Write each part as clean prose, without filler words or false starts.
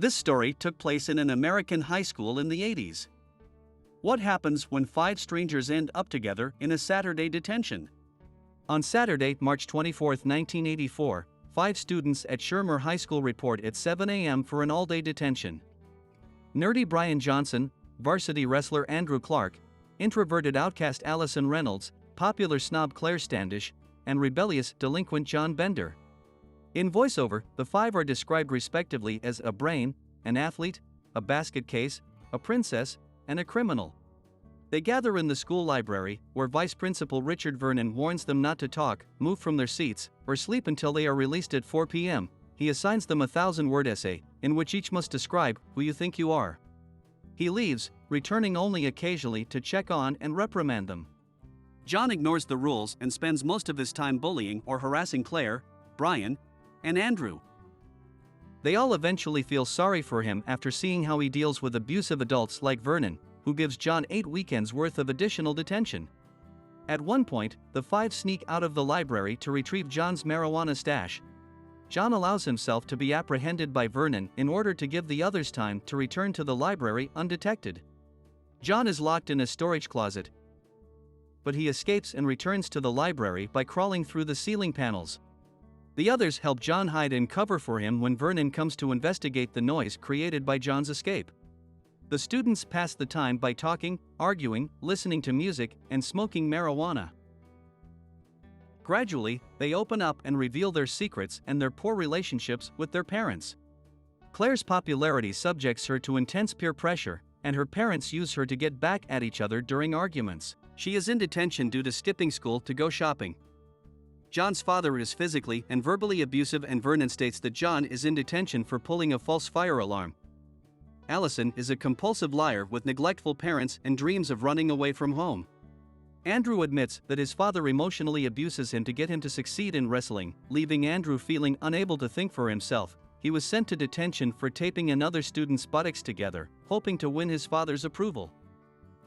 This story took place in an American high school in the 80s. What happens when 5 strangers end up together in a Saturday detention? On Saturday, March 24, 1984, 5 students at Shermer High School report at 7 a.m. for an all-day detention. Nerdy Brian Johnson, varsity wrestler Andrew Clark, introverted outcast Allison Reynolds, popular snob Claire Standish, and rebellious delinquent John Bender. In voiceover, the 5 are described respectively as a brain, an athlete, a basket case, a princess, and a criminal. They gather in the school library, where Vice Principal Richard Vernon warns them not to talk, move from their seats, or sleep until they are released at 4 p.m. He assigns them a 1,000-word essay, in which each must describe who you think you are. He leaves, returning only occasionally to check on and reprimand them. John ignores the rules and spends most of his time bullying or harassing Claire, Brian, and Andrew. They all eventually feel sorry for him after seeing how he deals with abusive adults like Vernon, who gives John 8 weekends worth of additional detention. At one point, the 5 sneak out of the library to retrieve John's marijuana stash. John allows himself to be apprehended by Vernon in order to give the others time to return to the library undetected. John is locked in a storage closet, but he escapes and returns to the library by crawling through the ceiling panels. The others help John hide and cover for him when Vernon comes to investigate the noise created by John's escape. The students pass the time by talking, arguing, listening to music, and smoking marijuana. Gradually, they open up and reveal their secrets and their poor relationships with their parents. Claire's popularity subjects her to intense peer pressure, and her parents use her to get back at each other during arguments. She is in detention due to skipping school to go shopping. John's father is physically and verbally abusive, and Vernon states that John is in detention for pulling a false fire alarm. Allison is a compulsive liar with neglectful parents and dreams of running away from home. Andrew admits that his father emotionally abuses him to get him to succeed in wrestling, leaving Andrew feeling unable to think for himself. He was sent to detention for taping another student's buttocks together, hoping to win his father's approval.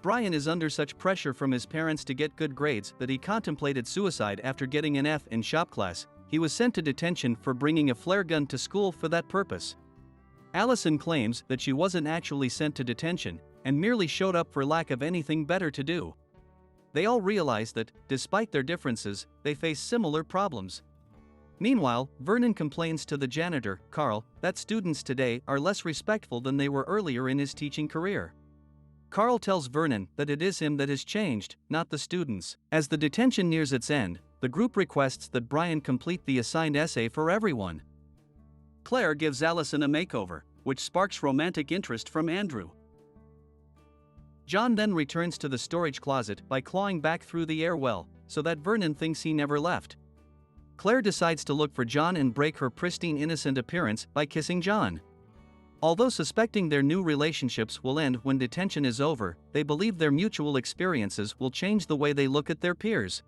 Brian is under such pressure from his parents to get good grades that he contemplated suicide after getting an F in shop class. He was sent to detention for bringing a flare gun to school for that purpose. Allison claims that she wasn't actually sent to detention, and merely showed up for lack of anything better to do. They all realize that, despite their differences, they face similar problems. Meanwhile, Vernon complains to the janitor, Carl, that students today are less respectful than they were earlier in his teaching career. Carl tells Vernon that it is him that has changed, not the students. As the detention nears its end, the group requests that Brian complete the assigned essay for everyone. Claire gives Allison a makeover, which sparks romantic interest from Andrew. John then returns to the storage closet by clawing back through the air well, so that Vernon thinks he never left. Claire decides to look for John and break her pristine innocent appearance by kissing John. Although suspecting their new relationships will end when detention is over, they believe their mutual experiences will change the way they look at their peers.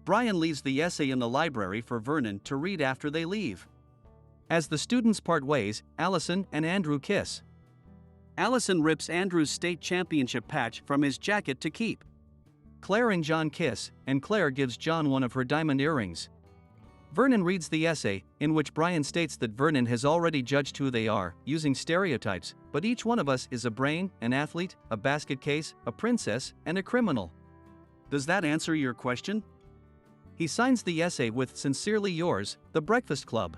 Brian leaves the essay in the library for Vernon to read after they leave. As the students part ways, Allison and Andrew kiss. Allison rips Andrew's state championship patch from his jacket to keep. Claire and John kiss, and Claire gives John one of her diamond earrings. Vernon reads the essay, in which Brian states that Vernon has already judged who they are, using stereotypes, but each one of us is a brain, an athlete, a basket case, a princess, and a criminal. Does that answer your question? He signs the essay with "Sincerely yours, The Breakfast Club."